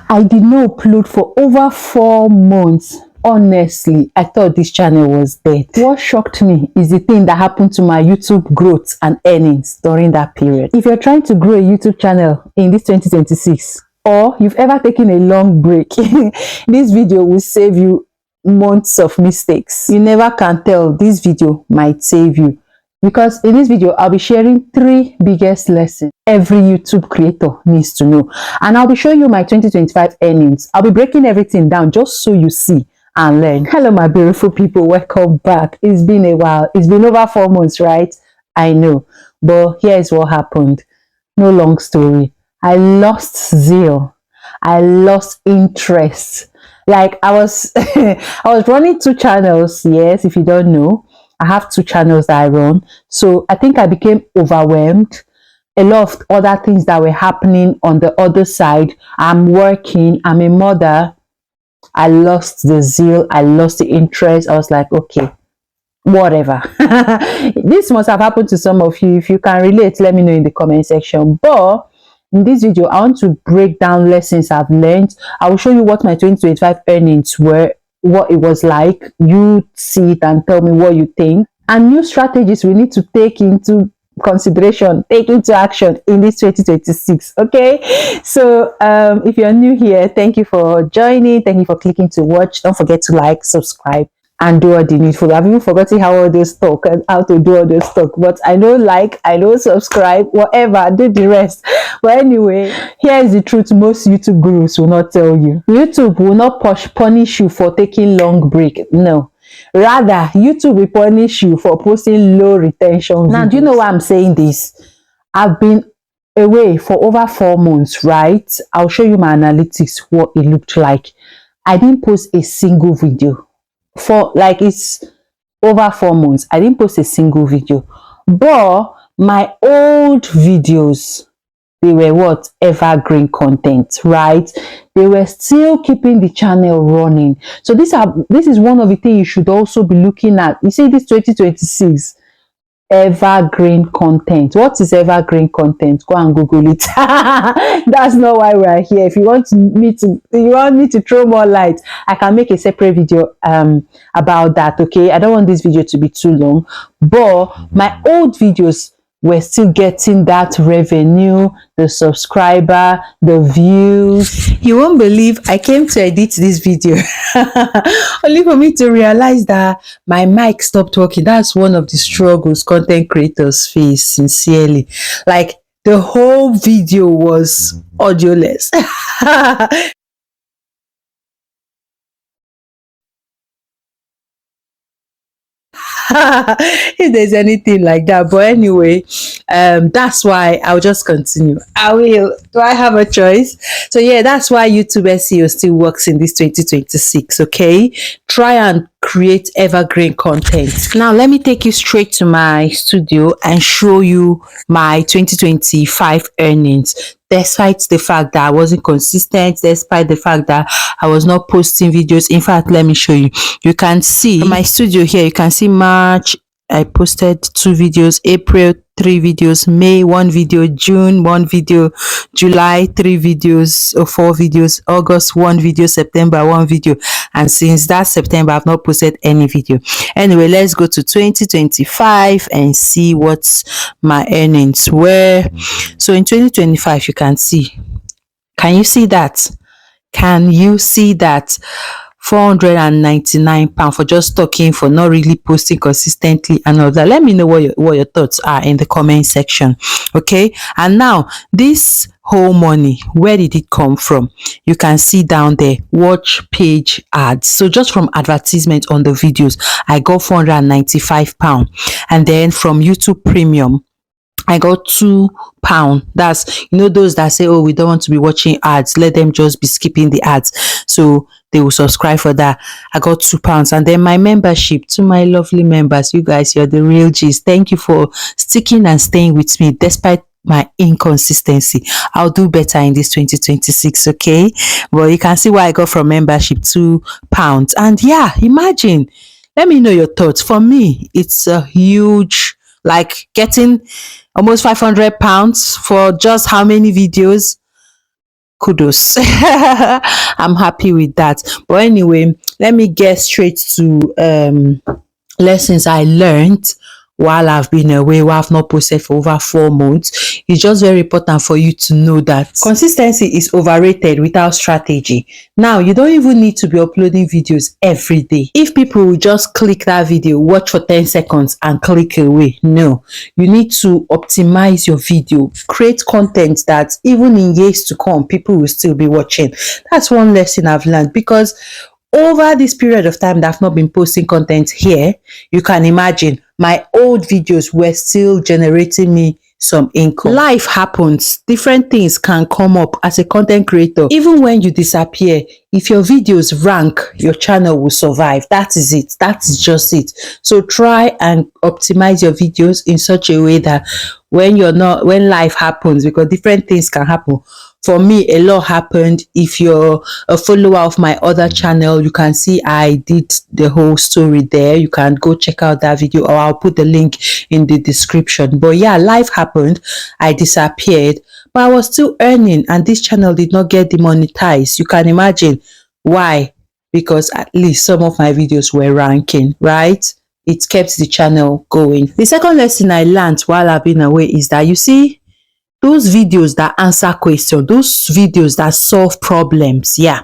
I did not upload for over 4 months. Honestly, I thought this channel was dead. What shocked me is the thing that happened to my YouTube growth and earnings during that period. If you're trying to grow a YouTube channel in this 2026, or you've ever taken a long break, this video will save you months of mistakes. You never can tell. This video might save you, because in this video I'll be sharing 3 biggest lessons every YouTube creator needs to know, and I'll be showing you my 2025 earnings. I'll be breaking everything down just so you see and learn. Hello my beautiful people, welcome back. It's been a while. It's been over 4 months, right? I know, but here's what happened. No long story. I lost zeal. I lost interest. Like I was I was running 2 channels. Yes, if you don't know, I have 2 channels that I run. So I think I became overwhelmed. A lot of other things that were happening on the other side. I'm working, I'm a mother. I lost the zeal, I lost the interest. I was like, okay, whatever. This must have happened to some of you. If you can relate, let me know in the comment section. But in this video, I want to break down lessons I've learned. I will show you what my 2025 earnings were, what it was like. You see it and tell me what you think, and new strategies we need to take into consideration, take into action in this 2026. Okay, so if you're new here, thank you for joining, thank you for clicking to watch. Don't forget to like, subscribe, and do all the needful. I've even forgotten how all those talk and how to do all those talk, but I know like, I know subscribe, whatever, do the rest. But anyway, here is the truth most YouTube gurus will not tell you. YouTube will not punish you for taking long break. No, rather YouTube will punish you for posting low retention videos. Now, do you know why I'm saying this? I've been away for over 4 months, right? I'll show you my analytics, what it looked like. I didn't post a single video for like, it's over 4 months. I didn't post a single video, but my old videos, they were what? Evergreen content, right? They were still keeping the channel running. So this is one of the things you should also be looking at. You see this 2026 evergreen content. What is evergreen content? Go and Google it. That's not why we are here. If you want me to throw more light, I can make a separate video about that. Okay, I don't want this video to be too long, but my old videos we're still getting that revenue, the subscriber, the views. You won't believe I came to edit this video only for me to realize that my mic stopped working. That's one of the struggles content creators face, sincerely. Like the whole video was audioless. If there's anything like that. But anyway, that's why I'll just continue. I will. Do I have a choice? So yeah, that's why YouTube SEO still works in this 2026. Okay, try and create evergreen content. Now let me take you straight to my studio and show you my 2025 earnings. Despite the fact that I wasn't consistent, despite the fact that I was not posting videos. In fact, let me show you. You can see my studio here. You can see March, I posted 2 videos, April 3 videos, May 1 video, June 1 video, July 3 videos or 4 videos, August 1 video, September 1 video, and since that September I've not posted any video. Anyway, let's go to 2025 and see what my earnings were. So in 2025, you can see, can you see that? Can you see that? £499 for just talking, for not really posting consistently and all that. Let me know what your thoughts are in the comment section. Okay, and now this whole money, where did it come from? You can see down there, watch page ads. So just from advertisement on the videos, I got £495, and then from YouTube Premium I got £2. That's, you know, those that say, oh, we don't want to be watching ads, let them just be skipping the ads, so they will subscribe for that. I got £2. And then my membership, to my lovely members, you guys, you're the real G's. Thank you for sticking and staying with me despite my inconsistency. I'll do better in this 2026. Okay, well, you can see what I got from membership, £2. And yeah, imagine, let me know your thoughts. For me, it's a huge, like, getting almost £500 for just how many videos? kudos. I'm happy with that. But anyway, let me get straight to lessons I learned while I've been away, while I've not posted for over 4 months. It's just very important for you to know that consistency is overrated without strategy. Now, you don't even need to be uploading videos every day. If people will just click that video, watch for 10 seconds and click away, no. You need to optimize your video, create content that even in years to come, people will still be watching. That's one lesson I've learned, because over this period of time that I've not been posting content here, you can imagine my old videos were still generating me some income. Life happens. Different things can come up as a content creator. Even when you disappear, if your videos rank, your channel will survive. That is it. That is just it. So try and optimize your videos in such a way that when life happens, because different things can happen. For me, a lot happened. If you're a follower of my other channel, you can see I did the whole story there. You can go check out that video, or I'll put the link in the description. But yeah, life happened. I disappeared, but I was still earning, and this channel did not get demonetized. You can imagine why. Because at least some of my videos were ranking, right? It kept the channel going. The second lesson I learned while I've been away is that, you see, those videos that answer questions, those videos that solve problems, yeah,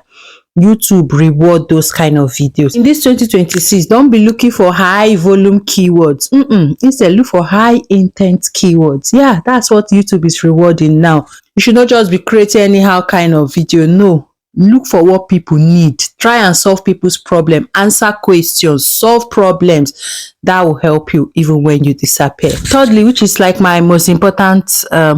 YouTube reward those kind of videos. In this 2026, don't be looking for high volume keywords. Instead, look for high intent keywords. Yeah, that's what YouTube is rewarding now. You should not just be creating anyhow kind of video. No, look for what people need. Try and solve people's problem, answer questions, solve problems. That will help you even when you disappear. Thirdly, which is like my most important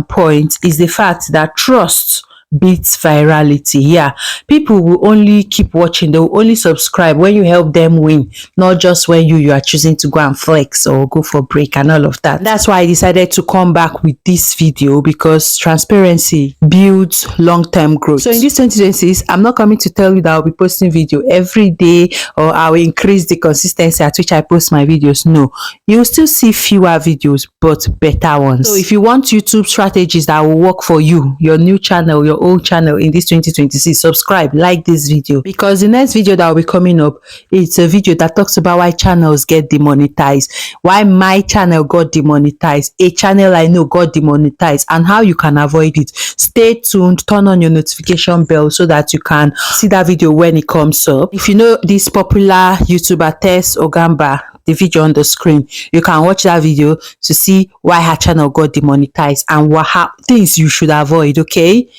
point, is the fact that trust beats virality. Yeah, people will only keep watching, they will only subscribe when you help them win, not just when you are choosing to go and flex or go for break and all of that. That's why I decided to come back with this video, because transparency builds long-term growth. So in this 2026, I'm not coming to tell you that I'll be posting video every day, or I will increase the consistency at which I post my videos. No, you will still see fewer videos, but better ones. So if you want YouTube strategies that will work for you, your new channel, your old channel in this 2026, subscribe, like this video, because the next video that will be coming up, it's a video that talks about why channels get demonetized, why my channel got demonetized, a channel I know got demonetized, and how you can avoid it. Stay tuned, turn on your notification bell so that you can see that video when it comes up. If you know this popular YouTuber Tess Ogamba, the video on the screen, you can watch that video to see why her channel got demonetized and what things you should avoid. Okay,